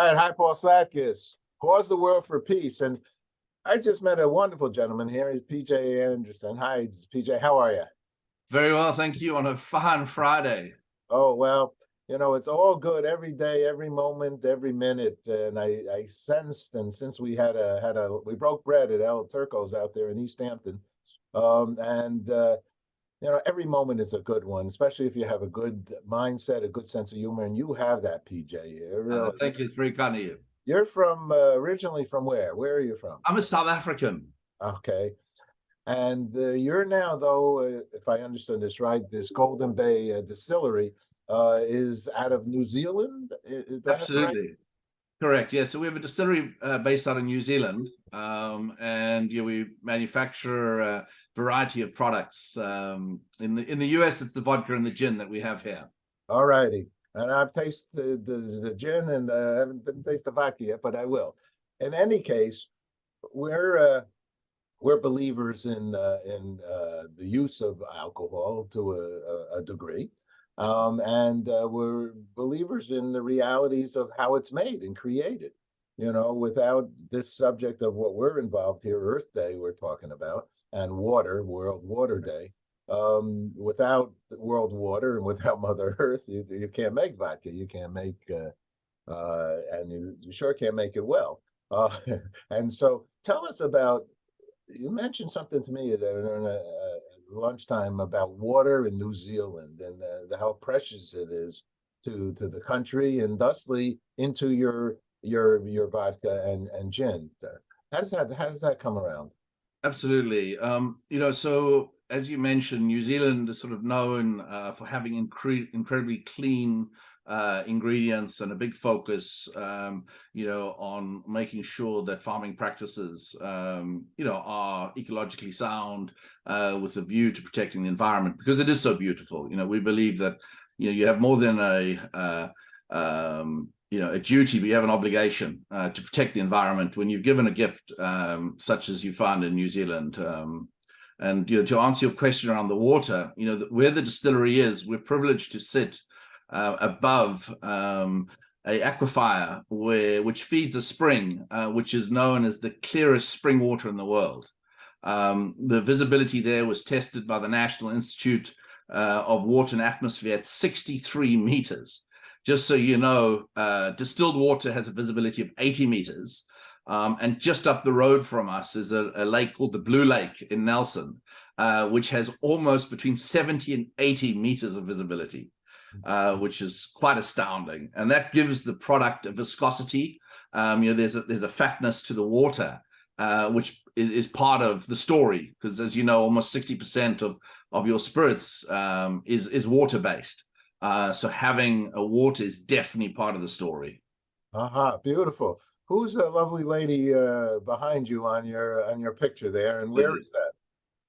right, hi, Paul Slatkis. Pause the world for peace. And I just met a wonderful gentleman here. He's PJ Andersson. Hi, PJ. How are you? Very well, thank you. On a fine Friday. Oh, well, it's all good every day, every moment, every minute. And I sensed, and since we we broke bread at El Turco's out there in East Hampton, and every moment is a good one, especially if you have a good mindset, a good sense of humor, and you have that, PJ. Really. Thank you. It's very kind of you. You're from originally from where? Where are you from? I'm a South African. Okay. And you're now, though, if I understood this right, this Golden Bay Distillery is out of New Zealand. Is that Absolutely. Correct. Yeah. So we have a distillery based out of New Zealand, and we manufacture a variety of products. In the US, it's the vodka and the gin that we have here. All righty. And I've tasted the gin, and I didn't taste the vodka yet, but I will. In any case, we're believers in the use of alcohol to a degree, and we're believers in the realities of how it's made and created. Without this subject of what we're involved here, Earth Day, we're talking about, and water, World Water Day. Without world water and without Mother Earth, you can't make vodka. You can't make, and you sure can't make it well. And so, tell us about. You mentioned something to me that lunchtime about water in New Zealand and how precious it is to the country and thusly into your vodka and gin. How does that come around? Absolutely. So as you mentioned, New Zealand is sort of known for having incredibly clean ingredients and a big focus, on making sure that farming practices, are ecologically sound, with a view to protecting the environment, because it is so beautiful. We believe that, you have more than a duty, but you have an obligation to protect the environment when you've given a gift, such as you find in New Zealand. And to answer your question around the water, where the distillery is, we're privileged to sit above a aquifer which feeds a spring, which is known as the clearest spring water in the world. The visibility there was tested by the National Institute of Water and Atmosphere at 63 meters. Just so you know, distilled water has a visibility of 80 meters. And just up the road from us is a lake called the Blue Lake in Nelson, which has almost between 70 and 80 meters of visibility, which is quite astounding. And that gives the product a viscosity. There's a fatness to the water, which is part of the story, because as you know, almost 60% of your spirits is water-based. So having a water is definitely part of the story. Beautiful. Who's the lovely lady behind you on your picture there, and where is that?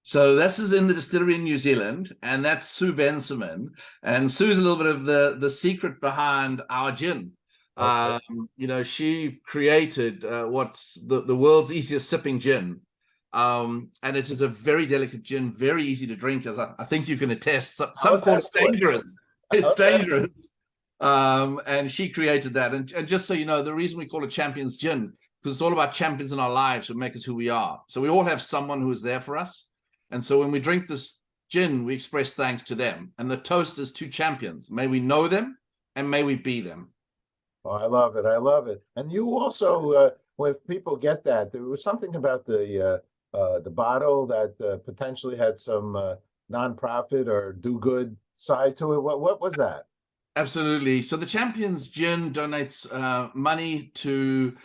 So this is in the distillery in New Zealand, and that's Sue Bensamin. And Sue's a little bit of the secret behind our gin. Okay. She created what's the world's easiest sipping gin. And it is a very delicate gin, very easy to drink, as I think you can attest. Some call it dangerous. It's dangerous. And she created that. And just so you know, the reason we call it Champions Gin, because it's all about champions in our lives who make us who we are. So we all have someone who is there for us. And so when we drink this gin, we express thanks to them. And the toast is to champions. May we know them and may we be them. Oh, I love it. I love it. And you also, when people get that, there was something about the bottle that potentially had some nonprofit or do-good side to it. What was that? Absolutely. So the Champions Gin donates money to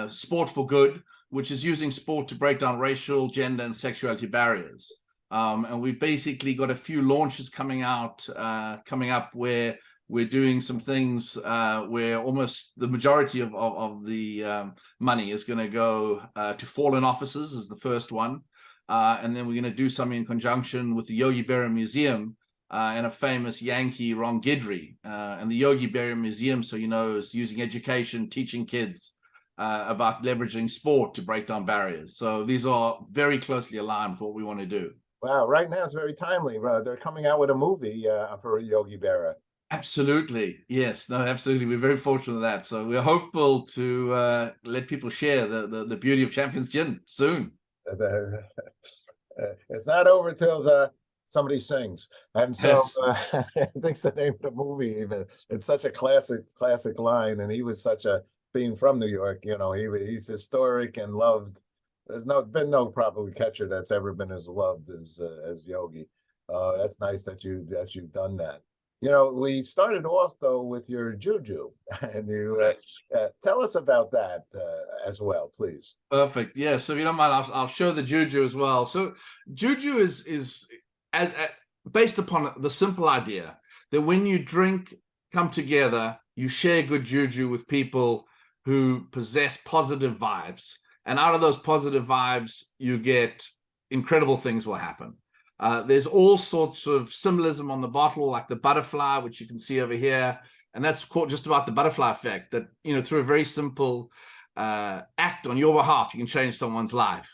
Sport for Good, which is using sport to break down racial, gender, and sexuality barriers. And we've basically got a few launches coming up where we're doing some things where almost the majority of the money is going to go to fallen officers is the first one. And then we're going to do something in conjunction with the Yogi Berra Museum and a famous Yankee, Ron Guidry. And the Yogi Berra Museum, so you know, is using education, teaching kids about leveraging sport to break down barriers. So these are very closely aligned with what we want to do. Wow, right now it's very timely. They're coming out with a movie for Yogi Berra. Absolutely. Yes. No, absolutely. We're very fortunate of that. So we're hopeful to let people share the beauty of Champions Gin soon. It's not over till somebody sings, and so I think the name of the movie. Even it's such a classic line, and he was such a being from New York. He's historic and loved. There's been no probably catcher that's ever been as loved as Yogi. That's nice that you've done that. We started off though with your juju, and you tell us about that as well, please. Perfect. Yeah. So if you don't mind, I'll show the juju as well. So juju is as based upon the simple idea that when you drink, come together, you share good juju with people who possess positive vibes, and out of those positive vibes, you get incredible things will happen. There's all sorts of symbolism on the bottle, like the butterfly, which you can see over here. And that's just about the butterfly effect that, through a very simple act on your behalf, you can change someone's life.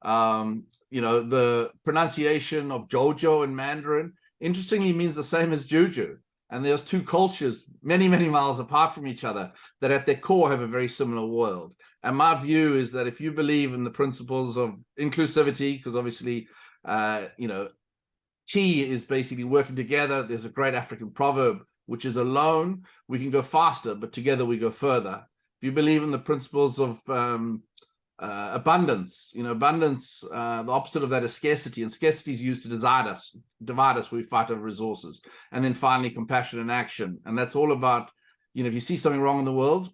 The pronunciation of Jojo in Mandarin, interestingly, means the same as Juju. And there's two cultures many, many miles apart from each other that at their core have a very similar world. And my view is that if you believe in the principles of inclusivity, because obviously, key is basically working together. There's a great African proverb, which is alone we can go faster, but together we go further. If you believe in the principles of abundance, the opposite of that is scarcity, and scarcity is used to divide us when we fight over resources. And then finally, compassion and action. And that's all about, if you see something wrong in the world,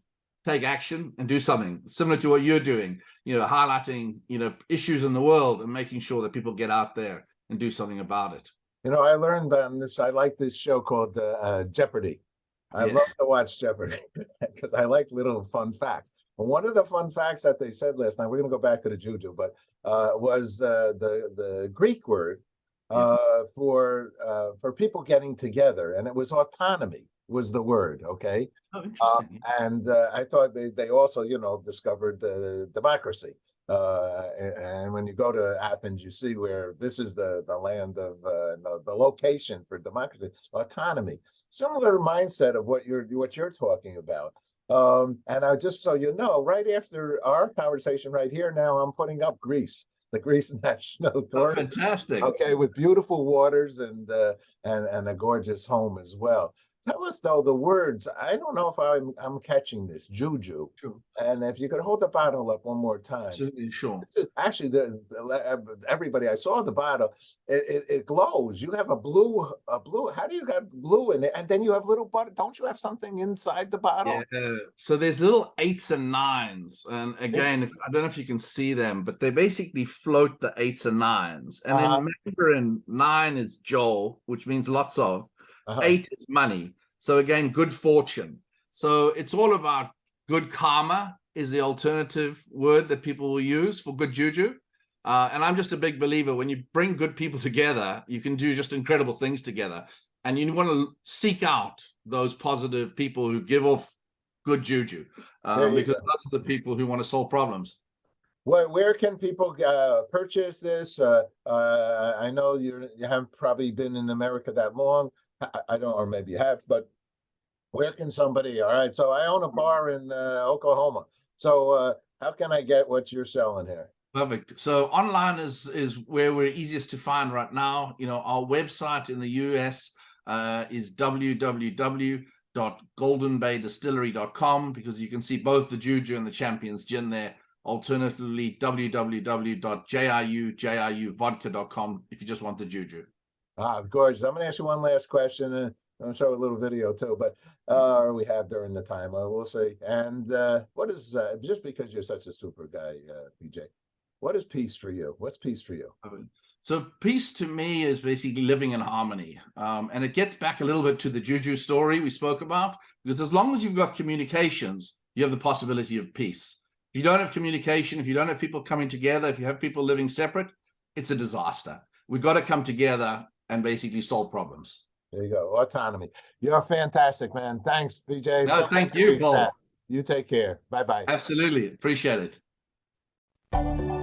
take action and do something similar to what you're doing, highlighting, issues in the world and making sure that people get out there and do something about it. I learned on this, I like this show called Jeopardy. I love to watch Jeopardy because I like little fun facts. And one of the fun facts that they said last night, we're going to go back to the juju, but was the Greek word for people getting together, and it was autonomy was the word. Okay. Oh, interesting. And I thought they also, discovered the democracy. And when you go to Athens, you see where this is the land of the location for democracy, autonomy, similar mindset of what you're talking about. And I just so you know, right after our conversation right here, now I'm putting up Greece, the Greece National Tourist. Fantastic. Okay, with beautiful waters and a gorgeous home as well. Tell us though the words. I don't know if I'm catching this juju. Sure. And if you could hold the bottle up one more time. Absolutely, sure. Actually, everybody I saw the bottle, it glows. You have a blue. How do you got blue in it? And then you have little butter. Don't you have something inside the bottle? Yeah. So there's little 8s and 9s, and again, I don't know if you can see them, but they basically float the 8s and 9s. And in Mandarin, 9 is Joel, which means lots of. 8 is money. So again, good fortune. So it's all about good karma is the alternative word that people will use for good juju. And I'm just a big believer, when you bring good people together, you can do just incredible things together. And you want to seek out those positive people who give off good juju, because those are the people who want to solve problems. Where can people purchase this? I know you haven't probably been in America that long. I don't, or maybe you have, but where can somebody? All right, so I own a bar in Oklahoma. So how can I get what you're selling here? Perfect. So online is where we're easiest to find right now. Our website in the US is www.goldenbaydistillery.com, because you can see both the juju and the Champions Gin there. Alternatively, www.jiuvodka.com if you just want the juju. Gorgeous. I'm going to ask you one last question, and I'll show a little video too, but we have during the time. We'll see. And what is, just because you're such a super guy, PJ, what is peace for you? What's peace for you? So peace to me is basically living in harmony. And it gets back a little bit to the juju story we spoke about, because as long as you've got communications, you have the possibility of peace. If you don't have communication, if you don't have people coming together, if you have people living separate, it's a disaster. We've got to come together and basically solve problems. There you go. Autonomy. You're fantastic, man. Thanks, PJ. No, thank you, Paul. You take care. Bye-bye. Absolutely. Appreciate it.